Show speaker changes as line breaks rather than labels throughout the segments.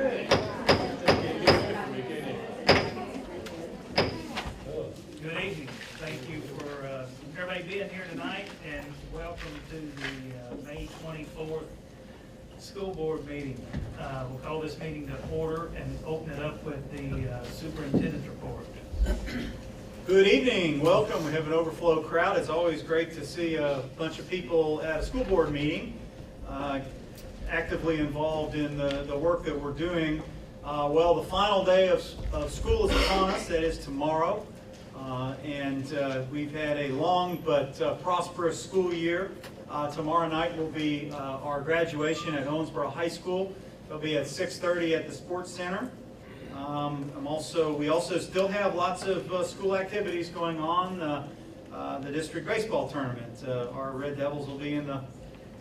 Good evening. Thank you for everybody being here tonight, and welcome to the May 24th school board meeting. We'll call this meeting to order and open it up with the superintendent's report.
Good evening. Welcome. We have an overflow crowd. It's always great to see a bunch of people at a school board meeting actively involved in the work that we're doing. Well, the final day of school is upon us. That is tomorrow. And we've had a long but prosperous school year. Tomorrow night will be our graduation at Owensboro High School. It'll be at 6:30 at the Sports Center. We also still have lots of school activities going on. The district baseball tournament. Our Red Devils will be in the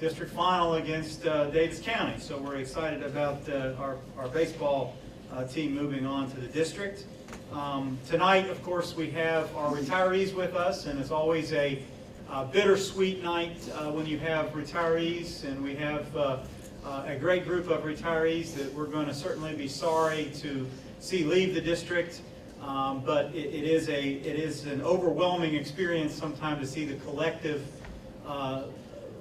district final against Davis County. So we're excited about our baseball team moving on to the district. Tonight, of course, we have our retirees with us, and it's always a bittersweet night when you have retirees, and we have a great group of retirees that we're going to certainly be sorry to see leave the district, but it is an overwhelming experience sometimes to see the collective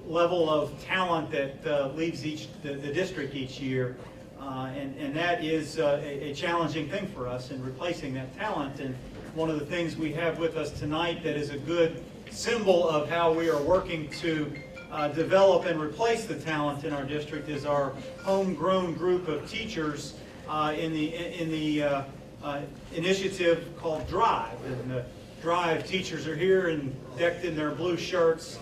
level of talent that leaves the district each year. And that is a challenging thing for us in replacing that talent. And one of the things we have with us tonight that is a good symbol of how we are working to develop and replace the talent in our district is our homegrown group of teachers in the initiative called Drive. And the Drive teachers are here and decked in their blue shirts.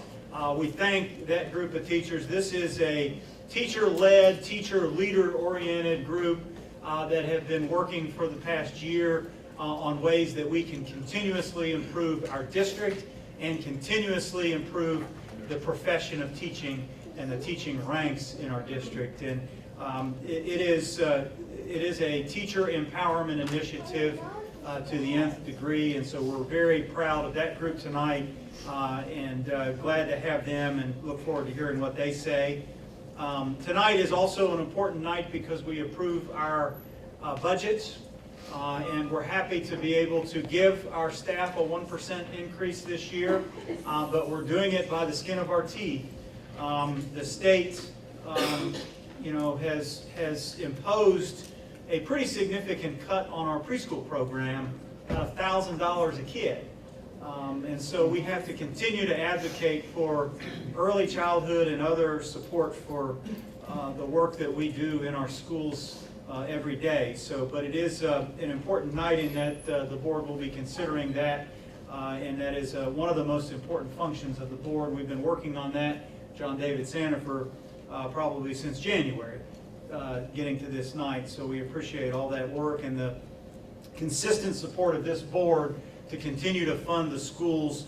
We thank that group of teachers. This is a teacher-led, teacher-leader-oriented group that have been working for the past year on ways that we can continuously improve our district and continuously improve the profession of teaching and the teaching ranks in our district. And it is a teacher empowerment initiative to the nth degree, and so we're very proud of that group tonight and glad to have them and look forward to hearing what they say. Tonight is also an important night because we approve our budgets, and we're happy to be able to give our staff a 1% increase this year, but we're doing it by the skin of our teeth. The state, has imposed a pretty significant cut on our preschool program, about $1,000 a kid. And so we have to continue to advocate for early childhood and other support for the work that we do in our schools every day. But it is an important night in that the board will be considering that, and that is one of the most important functions of the board. We've been working on that, John David Sandifer, probably since January, getting to this night. So we appreciate all that work and the consistent support of this board to continue to fund the schools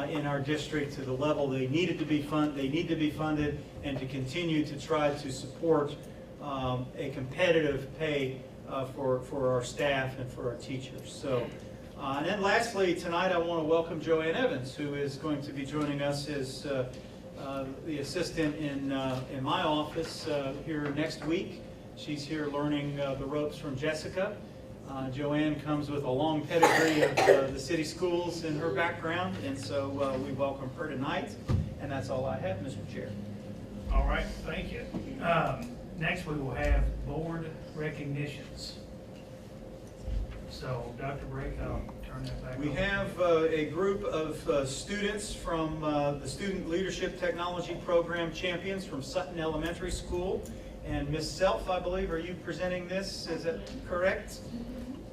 in our district to the level they need to be funded, and to continue to try to support a competitive pay for our staff and for our teachers. So, and then lastly, tonight I want to welcome Joanne Evans, who is going to be joining us as the assistant in my office here next week. She's here learning the ropes from Jessica. Joanne comes with a long pedigree of the city schools in her background, and so we welcome her tonight. And that's all I have, Mr. Chair.
All right, thank you. Next, we will have board recognitions. So, Dr. Brake, I'll turn that back over.
We have a group of students from the Student Leadership Technology Program champions from Sutton Elementary School. And Ms. Self, I believe, are you presenting this? Is that correct?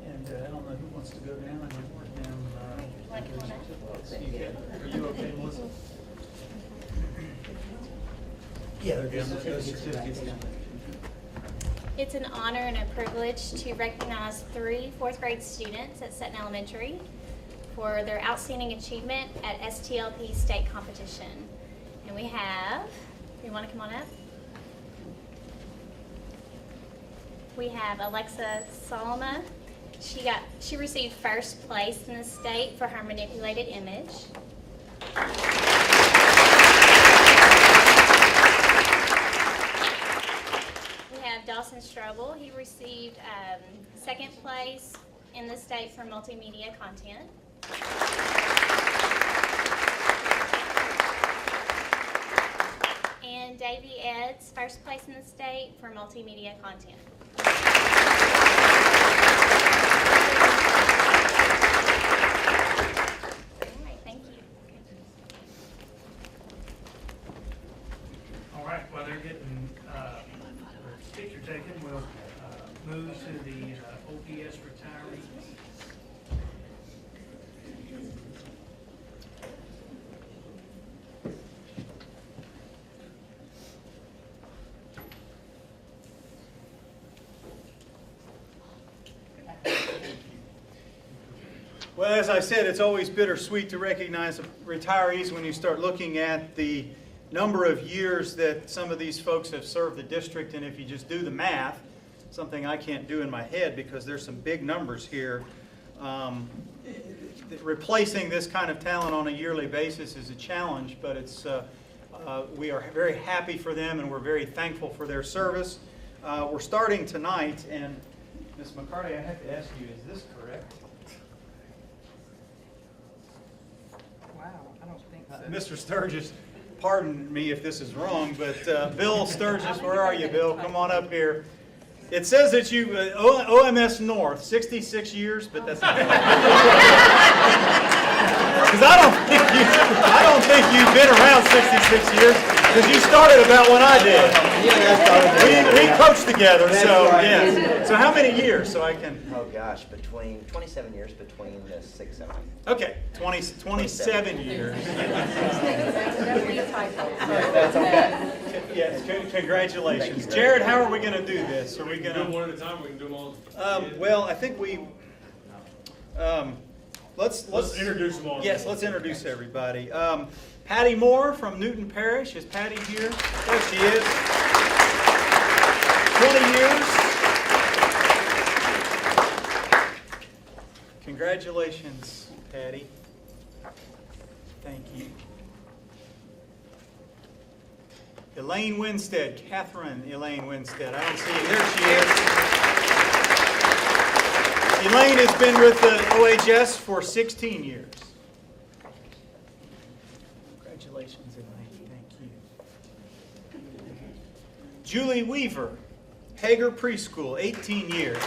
And I don't know who wants to go down. I don't work down. Are you okay, Melissa? Yeah, they're down. Those certificates down there.
It's an honor and a privilege to recognize 3 fourth grade students at Sutton Elementary for their outstanding achievement at STLP State Competition. And we have, you want to come on up? We have Alexa Salamah. She received first place in the state for her manipulated image. We have Dawson Strobel. He received second place in the state for multimedia content. And Davey Edds, first place in the state for multimedia content. All right, thank you.
All right, while they're getting their picture taken, we'll move to the OPS retirees.
Well, as I said, it's always bittersweet to recognize retirees when you start looking at the number of years that some of these folks have served the district, and if you just do the math, something I can't do in my head because there's some big numbers here, replacing this kind of talent on a yearly basis is a challenge, but it's we are very happy for them and we're very thankful for their service. We're starting tonight, and Ms. McCarty, I have to ask you, is this correct?
Wow, I don't think so.
Mr. Sturgis, pardon me if this is wrong, but Bill Sturgis, where are you, Bill? Come on up here. It says that you, OMS North, 66 years, but that's not right. Because I don't think you've been around 66 years, because you started about when I did. We coached together, so yeah. So how many years, so I can?
Oh gosh, between 27 years between the 6 and 9.
Okay, 27 years.
That's okay.
Yes, congratulations. Jared, how are we going to do this? Are we going
Do them
to?
one at a time. We can do them all.
Well, I think we. Let's
introduce them all.
Yes, let's introduce everybody. Patty Moore from Newton Parish. Is Patty here? There she is. 20 years. Congratulations, Patty. Thank you. Elaine Winstead, Catherine Elaine Winstead. I don't see you. There she is. Elaine has been with the OHS for 16 years. Congratulations, Elaine. Thank you. Julie Weaver, Hager Preschool, 18 years.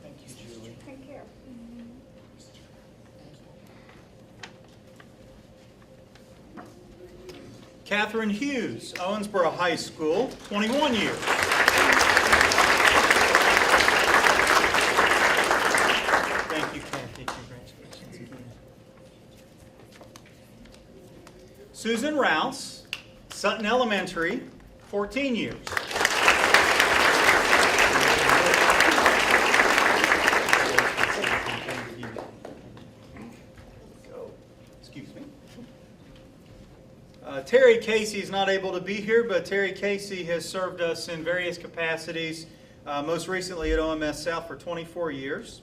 Thank you, Julie.
Take care.
Catherine Hughes, Owensboro High School, 21 years. Thank you, Kathy. Congratulations again. Susan Rouse, Sutton Elementary, 14 years. Excuse me. Terry Casey is not able to be here, but Terry Casey has served us in various capacities, most recently at OMS South for 24 years.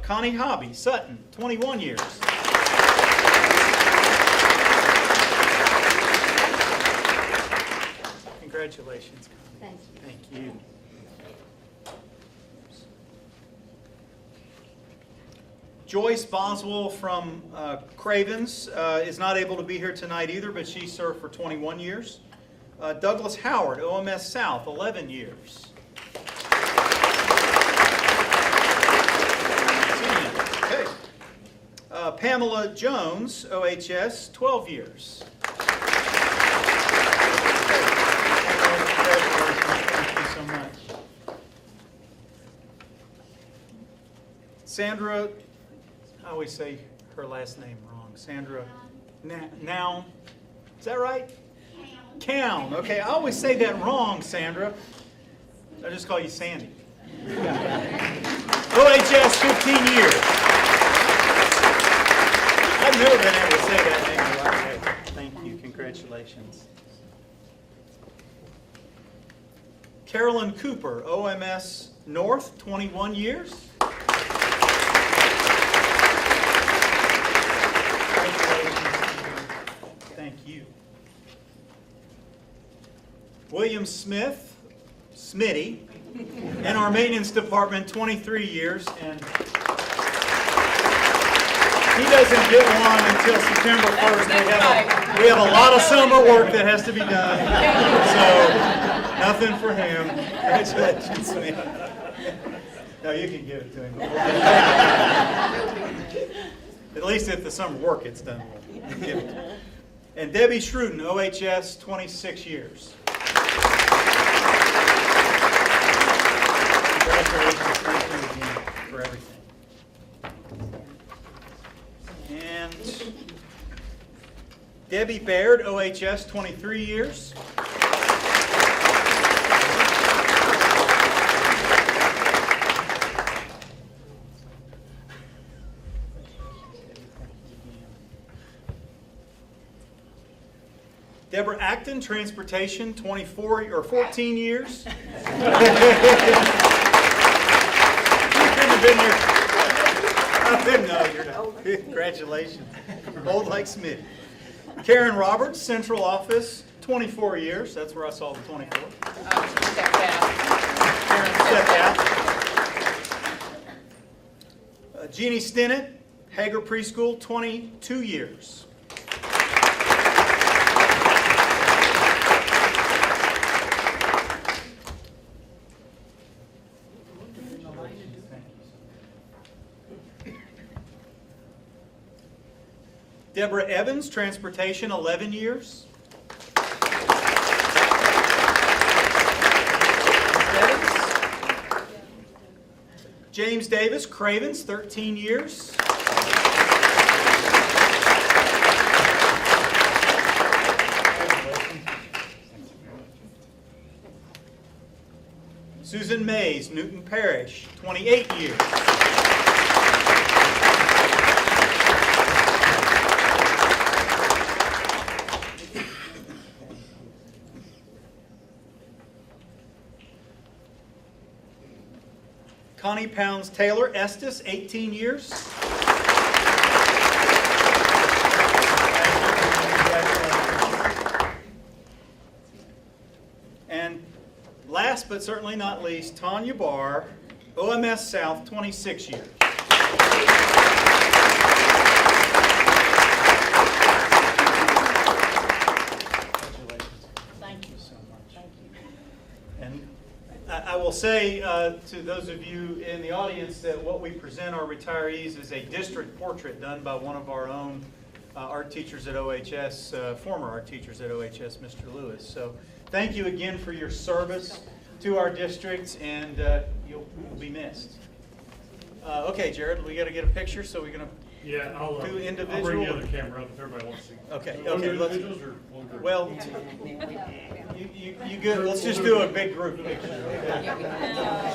Connie Hobby, Sutton, 21 years. Congratulations, Connie.
Thank you.
Thank you. Joyce Boswell from Cravens is not able to be here tonight either, but she served for 21 years. Douglas Howard, OMS South, 11 years. Okay. Pamela Jones, OHS, 12 years. Thank you so much. Sandra, I always say her last name wrong. Sandra Noun. Is that right? Cown. Okay, I always say that wrong, Sandra. I just call you Sandy. OHS, 15 years. I've never been able to say that name the right way. Thank you. Congratulations. Carolyn Cooper, OMS North, 21 years. Thank you. William Smith, Smitty, in our maintenance department, 23 years, and he doesn't get one until September 1st. We have a lot of summer work that has to be done, so nothing for him. Congratulations, Smith. No, you can give it to him. At least if the summer work gets done, we'll give it to him. And Debbie Schruden, OHS, 26 years. Congratulations, thank you again for everything. And Debbie Baird, OHS, 23 years. Deborah Acton, Transportation, 14 years. You couldn't have been here. No, you're not. Congratulations. Old like Smitty. Karen Roberts, Central Office, 24 years. That's where I saw the 24. Karen stepped out. Jeannie Stinnett, Hager Preschool, 22 years. Deborah Evans, Transportation, 11 years. James Davis, Cravens, 13 years. Susan Mays, Newton Parish, 28 years. Connie Pounds Taylor, Estes, 18 years. And last but certainly not least, Tanya Barr, OMS South, 26 years. I will say to those of you in the audience that what we present our retirees is a district portrait done by one of our own art teachers at OHS, former art teachers at OHS, Mr. Lewis. So thank you again for your service to our district, and you'll be missed. Okay, Jared, we got to get a picture, so we're going to
I'll bring the other camera up if everybody wants to see.
Okay.
Individuals or one group?
Well, you good? Let's just do a big group picture.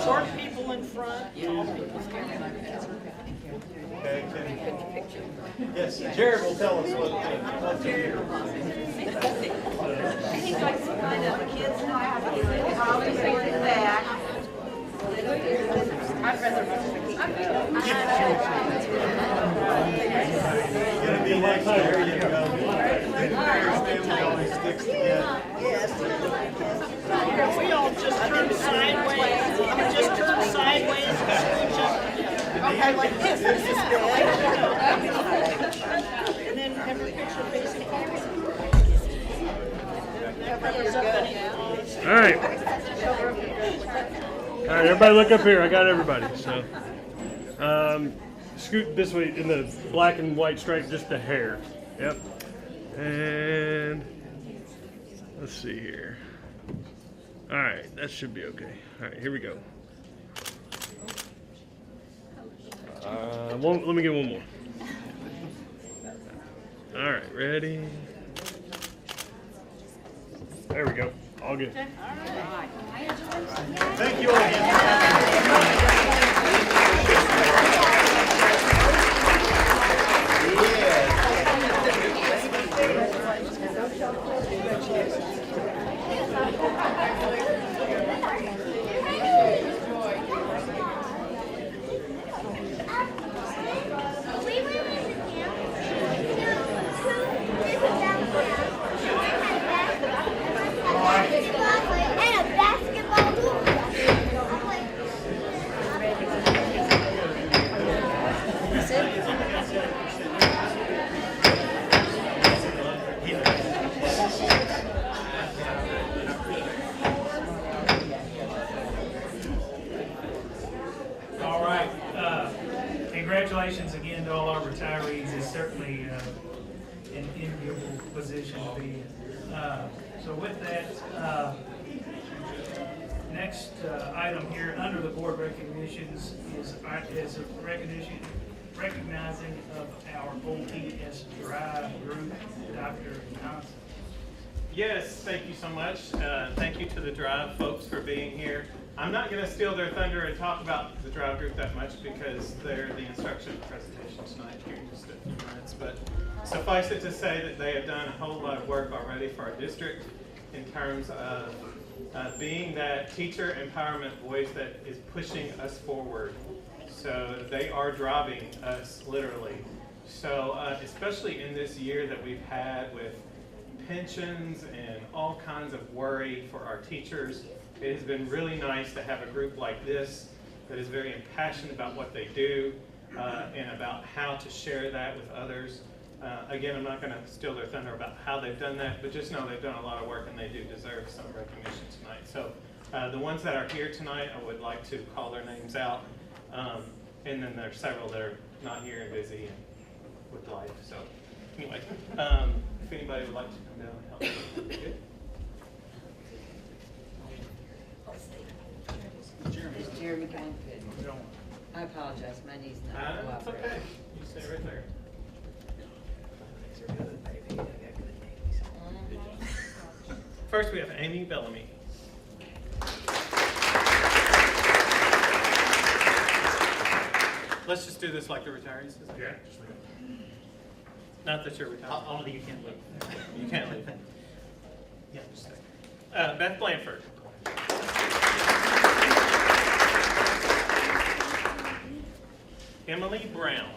Short people in front, tall people standing like that.
Okay. Yes, Jared will tell us what to do.
He's like some kind of kids know how to do that.
I'd rather.
Gonna be next year, you know. Family always sticks together.
We all just turn sideways. Just turn sideways and scooch up. Okay, like this. This is good. And then have your picture facing the camera.
All right. All right, everybody look up here. I got everybody. So, scoot this way in the black and white stripe, just a hair. Yep. And let's see here. All right, that should be okay. All right, here we go. Let me get one more. All right, ready? There we go. All good.
Thank you all again.
position to be in. So with that, next item here under the board recognitions is a recognizing of our OPS Drive group, Dr. Johnson.
Yes, thank you so much. Thank you to the Drive folks for being here. I'm not going to steal their thunder and talk about the Drive group that much because they're the instruction presentation tonight here in just a few minutes. But suffice it to say that they have done a whole lot of work already for our district in terms of being that teacher empowerment voice that is pushing us forward. So they are driving us literally. So especially in this year that we've had with pensions and all kinds of worry for our teachers, it has been really nice to have a group like this that is very impassioned about what they do and about how to share that with others. Again, I'm not going to steal their thunder about how they've done that, but just know they've done a lot of work and they do deserve some recognition tonight. So the ones that are here tonight, I would like to call their names out. And then there's several that are not here and busy and with life. So anyway, if anybody would like to come down and help me. Good.
Jeremy going good. I apologize, my knee's not
It's
cooperating.
okay. You stay right there. First, we have Amy Bellamy. Let's just do this like the retirees. Is that okay? Not that you're retired.
Only you can't leave.
You can't leave. Yeah, just stay. Beth Blanford. Emily Brown.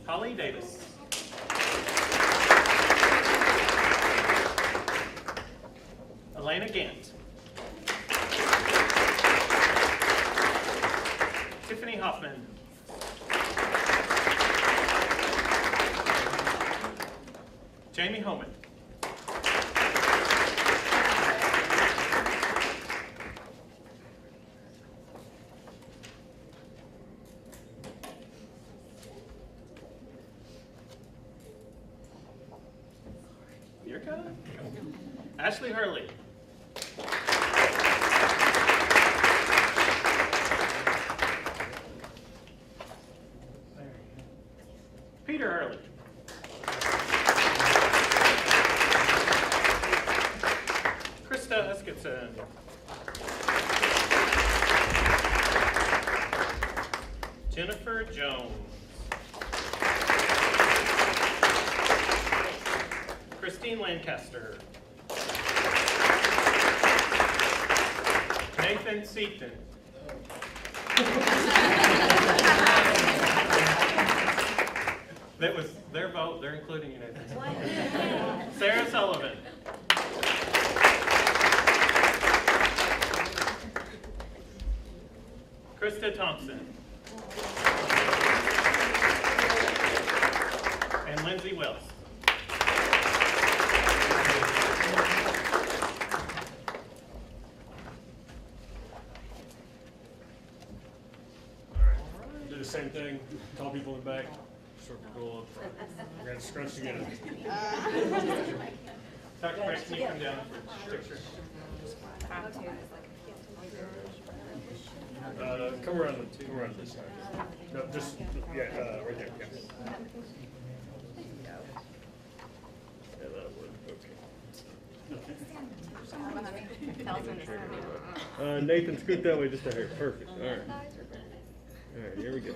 Holly Davis. Elena Gant. Tiffany Hoffman. Jamie Homan. You're coming? Ashley Hurley. Peter Hurley. Krista Huskinson. Jennifer Jones. Christine Lancaster. Nathan Seaton. That was their vote. They're including you, Nathan. Sarah Sullivan. Krista Thompson. And Lindsay Wells.
Do the same thing. Tall people in the back. Short people up front. We're gonna scrunch together.
Dr. Brett, can you come down for a picture?
Come around this side. No, just right there. Yeah. Yeah, that would. Okay. Nathan, scoot that way just a hair. Perfect. All right. All right. Here we go.